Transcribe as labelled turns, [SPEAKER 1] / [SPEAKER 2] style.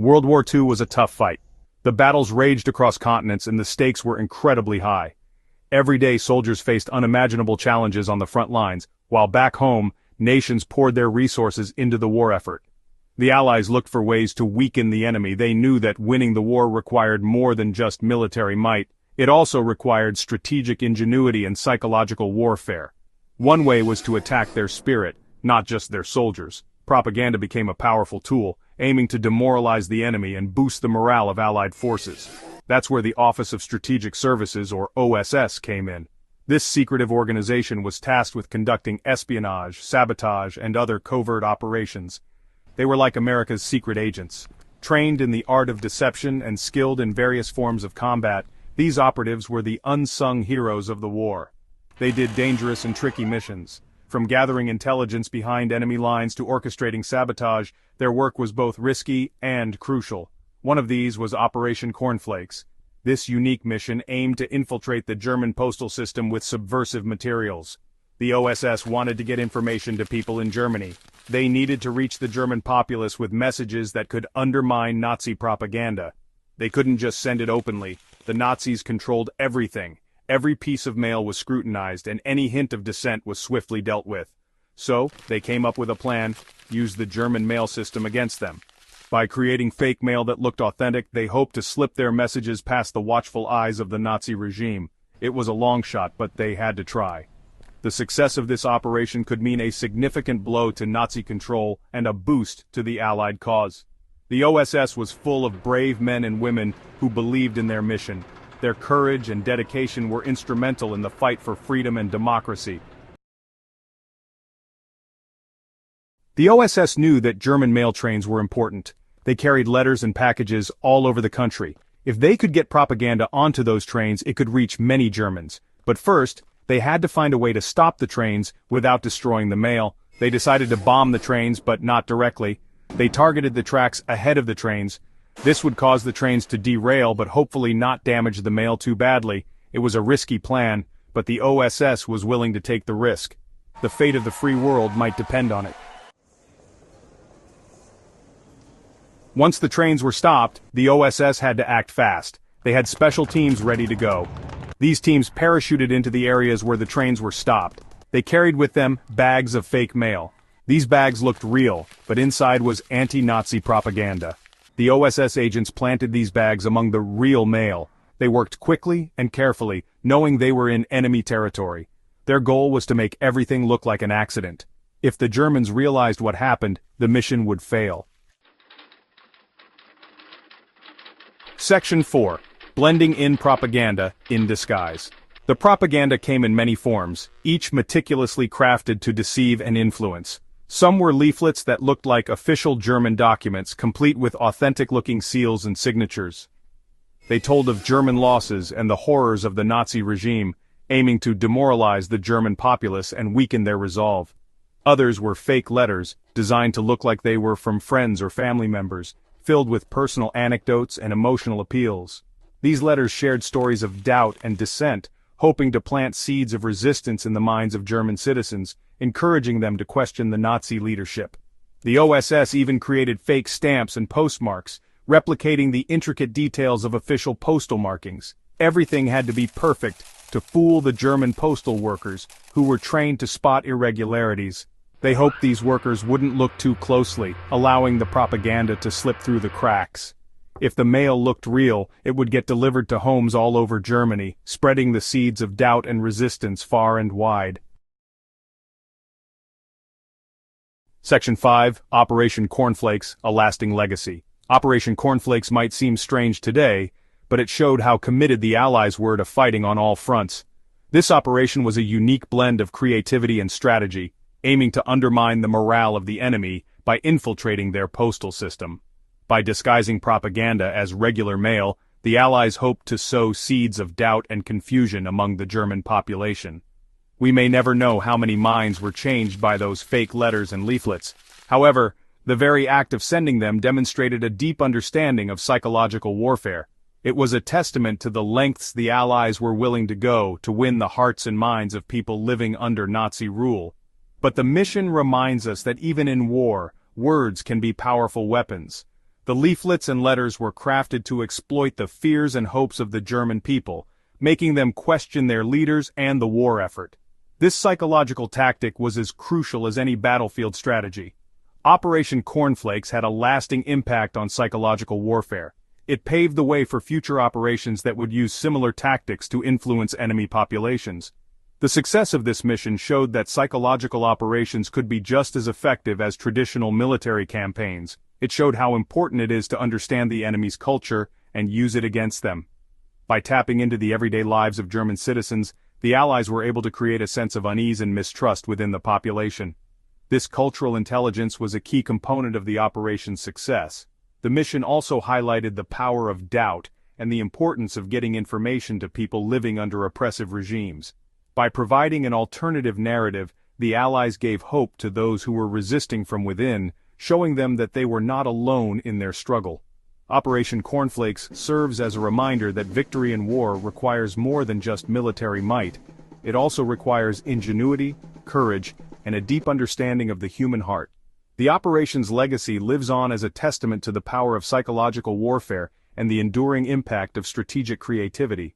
[SPEAKER 1] World War II was a tough fight. The battles raged across continents and the stakes were incredibly high. Every day soldiers faced unimaginable challenges on the front lines, while back home, nations poured their resources into the war effort. The Allies looked for ways to weaken the enemy. They knew that winning the war required more than just military might. It also required strategic ingenuity and psychological warfare. One way was to attack their spirit, not just their soldiers. Propaganda became a powerful tool, aiming to demoralize the enemy and boost the morale of Allied forces. That's where the Office of Strategic Services, or OSS, came in. This secretive organization was tasked with conducting espionage, sabotage, and other covert operations. They were like America's secret agents. Trained in the art of deception and skilled in various forms of combat, these operatives were the unsung heroes of the war. They did dangerous and tricky missions. From gathering intelligence behind enemy lines to orchestrating sabotage, their work was both risky and crucial. One of these was Operation Cornflakes. This unique mission aimed to infiltrate the German postal system with subversive materials. The OSS wanted to get information to people in Germany. They needed to reach the German populace with messages that could undermine Nazi propaganda. They couldn't just send it openly. The Nazis controlled everything. Every piece of mail was scrutinized, and any hint of dissent was swiftly dealt with. So, they came up with a plan, used the German mail system against them. By creating fake mail that looked authentic, they hoped to slip their messages past the watchful eyes of the Nazi regime. It was a long shot, but they had to try. The success of this operation could mean a significant blow to Nazi control and a boost to the Allied cause. The OSS was full of brave men and women who believed in their mission. Their courage and dedication were instrumental in the fight for freedom and democracy. The OSS knew that German mail trains were important. They carried letters and packages all over the country. If they could get propaganda onto those trains, it could reach many Germans. But first, they had to find a way to stop the trains without destroying the mail. They decided to bomb the trains, but not directly. They targeted the tracks ahead of the trains. This would cause the trains to derail, but hopefully not damage the mail too badly. It was a risky plan, but the OSS was willing to take the risk. The fate of the free world might depend on it. Once the trains were stopped, the OSS had to act fast. They had special teams ready to go. These teams parachuted into the areas where the trains were stopped. They carried with them bags of fake mail. These bags looked real, but inside was anti-Nazi propaganda. The OSS agents planted these bags among the real mail. They worked quickly and carefully, knowing they were in enemy territory. Their goal was to make everything look like an accident. If the Germans realized what happened, the mission would fail. Section 4. Blending in propaganda in disguise. The propaganda came in many forms, each meticulously crafted to deceive and influence. Some were leaflets that looked like official German documents, complete with authentic-looking seals and signatures. They told of German losses and the horrors of the Nazi regime, aiming to demoralize the German populace and weaken their resolve. Others were fake letters, designed to look like they were from friends or family members, filled with personal anecdotes and emotional appeals. These letters shared stories of doubt and dissent, hoping to plant seeds of resistance in the minds of German citizens, encouraging them to question the Nazi leadership. The OSS even created fake stamps and postmarks, replicating the intricate details of official postal markings. Everything had to be perfect to fool the German postal workers, who were trained to spot irregularities. They hoped these workers wouldn't look too closely, allowing the propaganda to slip through the cracks. If the mail looked real, it would get delivered to homes all over Germany, spreading the seeds of doubt and resistance far and wide. Section 5. Operation Cornflakes, a lasting legacy. Operation Cornflakes might seem strange today, but it showed how committed the Allies were to fighting on all fronts. This operation was a unique blend of creativity and strategy, aiming to undermine the morale of the enemy by infiltrating their postal system. By disguising propaganda as regular mail, the Allies hoped to sow seeds of doubt and confusion among the German population. We may never know how many minds were changed by those fake letters and leaflets. However, the very act of sending them demonstrated a deep understanding of psychological warfare. It was a testament to the lengths the Allies were willing to go to win the hearts and minds of people living under Nazi rule. But the mission reminds us that even in war, words can be powerful weapons. The leaflets and letters were crafted to exploit the fears and hopes of the German people, making them question their leaders and the war effort. This psychological tactic was as crucial as any battlefield strategy. Operation Cornflakes had a lasting impact on psychological warfare. It paved the way for future operations that would use similar tactics to influence enemy populations. The success of this mission showed that psychological operations could be just as effective as traditional military campaigns. It showed how important it is to understand the enemy's culture and use it against them. By tapping into the everyday lives of German citizens, the Allies were able to create a sense of unease and mistrust within the population. This cultural intelligence was a key component of the operation's success. The mission also highlighted the power of doubt and the importance of getting information to people living under oppressive regimes. By providing an alternative narrative, the Allies gave hope to those who were resisting from within, showing them that they were not alone in their struggle. Operation Cornflakes serves as a reminder that victory in war requires more than just military might. It also requires ingenuity, courage, and a deep understanding of the human heart. The operation's legacy lives on as a testament to the power of psychological warfare and the enduring impact of strategic creativity.